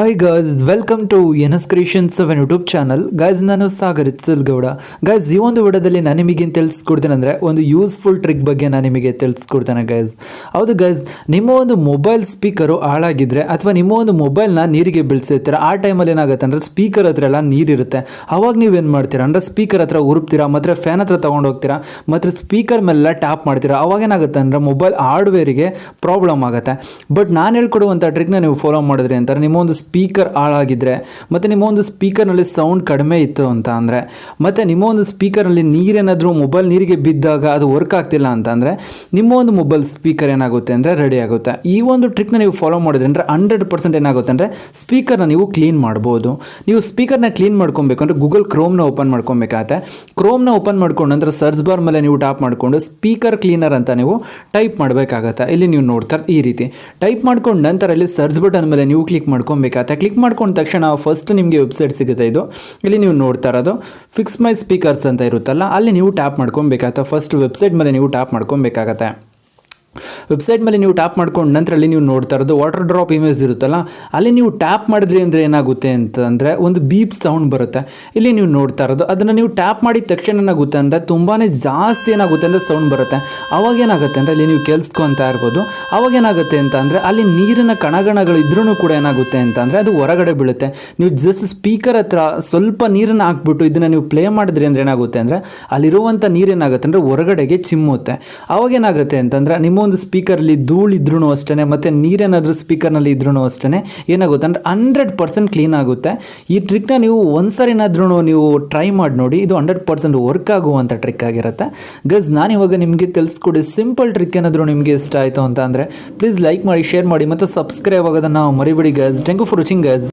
Hi guys, welcome to NS creations YouTube channel. Guys, ನಾನು Sagar ಇತ್ಸಲ್ಗೌಡ. Guys, ಈ ಒಂದು ವಿಡಿಯೋದಲ್ಲಿ ನಾನು ನಿಮಗೆ ತಿಳಿಸ್ಕೊಡ್ತೇನೆ ಅಂದರೆ ಒಂದು ಯೂಸ್ಫುಲ್ ಟ್ರಿಕ್ ಬಗ್ಗೆ ನಾನು ನಿಮಗೆ ತಿಳಿಸ್ಕೊಡ್ತೇನೆ ಗೈಸ್. ಹೌದು ಗೈಸ್, ನಿಮ್ಮ ಒಂದು ಮೊಬೈಲ್ ಸ್ಪೀಕರು ಹಾಳಾಗಿದ್ದರೆ ಅಥವಾ ನಿಮ್ಮ ಒಂದು ಮೊಬೈಲ್ನ ನೀರಿಗೆ ಬೀಳ್ಸಿರ್ತೀರ, ಆ ಟೈಮಲ್ಲಿ ಏನಾಗುತ್ತೆ ಅಂದರೆ ಸ್ಪೀಕರ್ ಹತ್ರ ಎಲ್ಲ ನೀರಿರುತ್ತೆ. ಆವಾಗ ನೀವೇನು ಮಾಡ್ತೀರಾ ಅಂದರೆ ಸ್ಪೀಕರ್ ಹತ್ರ ಉರುಪ್ತೀರಾ, ಮತ್ತು ಫ್ಯಾನ್ ಹತ್ರ ತೊಗೊಂಡು ಹೋಗ್ತೀರಾ, ಮತ್ತು ಸ್ಪೀಕರ್ ಮೇಲೆಲ್ಲ ಟ್ಯಾಪ್ ಮಾಡ್ತೀರಾ. ಅವಾಗ ಏನಾಗುತ್ತೆ ಅಂದರೆ ಮೊಬೈಲ್ ಹಾರ್ಡ್ವೇರಿಗೆ ಪ್ರಾಬ್ಲಮ್ ಆಗುತ್ತೆ. ಬಟ್ ನಾನು ಹೇಳ್ಕೊಡುವಂಥ ಟ್ರಿಕ್ನ ನೀವು ಫಾಲೋ ಮಾಡಿದ್ರಿ ಅಂತಾರೆ ನಿಮ್ಮ ಒಂದು ಸ್ಪೀಕರ್ ಹಾಳಾಗಿದ್ದರೆ, ಮತ್ತು ನಿಮ್ಮ ಒಂದು ಸ್ಪೀಕರ್ನಲ್ಲಿ ಸೌಂಡ್ ಕಡಿಮೆ ಇತ್ತು ಅಂತ ಅಂದರೆ, ಮತ್ತು ನಿಮ್ಮ ಒಂದು ಸ್ಪೀಕರ್ನಲ್ಲಿ ನೀರೇನಾದರೂ ಮೊಬೈಲ್ ನೀರಿಗೆ ಬಿದ್ದಾಗ ಅದು ವರ್ಕ್ ಆಗ್ತಿಲ್ಲ ಅಂತ ಅಂದರೆ ನಿಮ್ಮ ಒಂದು ಮೊಬೈಲ್ ಸ್ಪೀಕರ್ ಏನಾಗುತ್ತೆ ಅಂದರೆ ರೆಡಿ ಆಗುತ್ತೆ. ಈ ಒಂದು ಟ್ರಿಕ್ನ ನೀವು ಫಾಲೋ ಮಾಡಿದ್ರೆ ಅಂದರೆ 100% ಏನಾಗುತ್ತೆ ಅಂದರೆ ಸ್ಪೀಕರ್ನ ನೀವು ಕ್ಲೀನ್ ಮಾಡ್ಬೋದು. ನೀವು ಸ್ಪೀಕರ್ನ ಕ್ಲೀನ್ ಮಾಡ್ಕೊಬೇಕು ಅಂದರೆ ಗೂಗಲ್ ಕ್ರೋಮ್ನ ಓಪನ್ ಮಾಡ್ಕೊಬೇಕಾಗತ್ತೆ. ಕ್ರೋಮ್ನ ಓಪನ್ ಮಾಡ್ಕೊಂಡು ನಂತರ ಸರ್ಚ್ ಬಾರ್ ಮೇಲೆ ನೀವು ಟ್ಯಾಪ್ ಮಾಡಿಕೊಂಡು ಸ್ಪೀಕರ್ ಕ್ಲೀನರ್ ಅಂತ ನೀವು ಟೈಪ್ ಮಾಡಬೇಕಾಗತ್ತೆ. ಇಲ್ಲಿ ನೀವು ನೋಡ್ತಾ ಈ ರೀತಿ ಟೈಪ್ ಮಾಡ್ಕೊಂಡು ನಂತರ ಇಲ್ಲಿ ಸರ್ಚ್ ಬಟನ್ ಮೇಲೆ ನೀವು ಕ್ಲಿಕ್ ಮಾಡ್ಕೊಬೇಕಾಗತ್ತೆ. ಕ್ಲಿಕ್ ಮಾಡ್ಕೊಂಡ ತಕ್ಷಣ ಫಸ್ಟ್ ನಿಮಗೆ ವೆಬ್ಸೈಟ್ ಸಿಗುತ್ತೆ. ಇದು ಇಲ್ಲಿ ನೀವು ನೋಡ್ತಾ ಇರೋದು ಫಿಕ್ಸ್ ಮೈ ಸ್ಪೀಕರ್ಸ್ ಅಂತ ಇರುತ್ತಲ್ಲ, ಅಲ್ಲಿ ನೀವು ಟ್ಯಾಪ್ ಮಾಡ್ಕೊಬೇಕಾಗತ್ತೆ. ಫಸ್ಟ್ ವೆಬ್ಸೈಟ್ ಮೇಲೆ ನೀವು ಟ್ಯಾಪ್ ಮಾಡ್ಕೊಬೇಕಾಗತ್ತೆ. ವೆಬ್ಸೈಟ್ ಮೇಲೆ ನೀವು ಟ್ಯಾಪ್ ಮಾಡ್ಕೊಂಡು ನಂತರ ಅಲ್ಲಿ ನೀವು ನೋಡ್ತಾ ಇರೋದು ವಾಟರ್ ಡ್ರಾಪ್ ಇಮೇಜ್ ಇರುತ್ತಲ್ಲ, ಅಲ್ಲಿ ನೀವು ಟ್ಯಾಪ್ ಮಾಡಿದ್ರಿ ಅಂದರೆ ಏನಾಗುತ್ತೆ ಅಂತಂದರೆ ಒಂದು ಬೀಪ್ ಸೌಂಡ್ ಬರುತ್ತೆ. ಇಲ್ಲಿ ನೀವು ನೋಡ್ತಾ ಇರೋದು ಅದನ್ನು ನೀವು ಟ್ಯಾಪ್ ಮಾಡಿದ ತಕ್ಷಣ ಏನಾಗುತ್ತೆ ಅಂದರೆ ತುಂಬಾ ಜಾಸ್ತಿ ಏನಾಗುತ್ತೆ ಅಂದರೆ ಸೌಂಡ್ ಬರುತ್ತೆ. ಅವಾಗ ಏನಾಗುತ್ತೆ ಅಂದರೆ ಅಲ್ಲಿ ನೀವು ಕೇಳಿಸ್ಕೊತಾ ಇರ್ಬೋದು. ಅವಾಗ ಏನಾಗುತ್ತೆ ಅಂತ ಅಂದರೆ ಅಲ್ಲಿ ನೀರಿನ ಕಣಗಳು ಇದ್ರೂ ಕೂಡ ಏನಾಗುತ್ತೆ ಅಂತ ಅಂದರೆ ಅದು ಹೊರಗಡೆ ಬೀಳುತ್ತೆ. ನೀವು ಜಸ್ಟ್ ಸ್ಪೀಕರ್ ಹತ್ರ ಸ್ವಲ್ಪ ನೀರನ್ನು ಹಾಕ್ಬಿಟ್ಟು ಇದನ್ನು ನೀವು ಪ್ಲೇ ಮಾಡಿದ್ರಿ ಅಂದರೆ ಏನಾಗುತ್ತೆ ಅಂದರೆ ಅಲ್ಲಿರುವಂಥ ನೀರೇನಾಗುತ್ತೆ ಅಂದರೆ ಹೊರಗಡೆಗೆ ಚಿಮ್ಮುತ್ತೆ. ಅವಾಗ ಏನಾಗುತ್ತೆ ಅಂತಂದರೆ ನಿಮ್ಮ ಒಂದು ಸ್ಪೀಕರಲ್ಲಿ ಧೂಳಿದ್ರೂ ಅಷ್ಟೇ, ಮತ್ತು ನೀರೇನಾದರೂ ಸ್ಪೀಕರ್ನಲ್ಲಿ ಇದ್ರೂ ಅಷ್ಟೇ ಏನಾಗುತ್ತೆ ಅಂದರೆ 100% ಕ್ಲೀನ್ ಆಗುತ್ತೆ. ಈ ಟ್ರಿಕ್ನ ನೀವು ಒಂದ್ಸರಿನಾದ್ರೂ ನೀವು ಟ್ರೈ ಮಾಡಿ ನೋಡಿ. ಇದು 100% ವರ್ಕ್ ಆಗುವಂಥ ಟ್ರಿಕ್ ಆಗಿರುತ್ತೆ. ಗೈಸ್, ನಾನು ಇವಾಗ ನಿಮಗೆ ತಿಳಿಸ್ಕೊಡಿ ಸಿಂಪಲ್ ಟ್ರಿಕ್ ಏನಾದರೂ ನಿಮಗೆ ಇಷ್ಟ ಆಯಿತು ಅಂತ ಅಂದರೆ ಪ್ಲೀಸ್ ಲೈಕ್ ಮಾಡಿ, ಶೇರ್ ಮಾಡಿ, ಮತ್ತು ಸಬ್ಸ್ಕ್ರೈಬ್ ಆಗೋದನ್ನು ಮರಿಬೇಡಿ guys. Thank you for watching guys.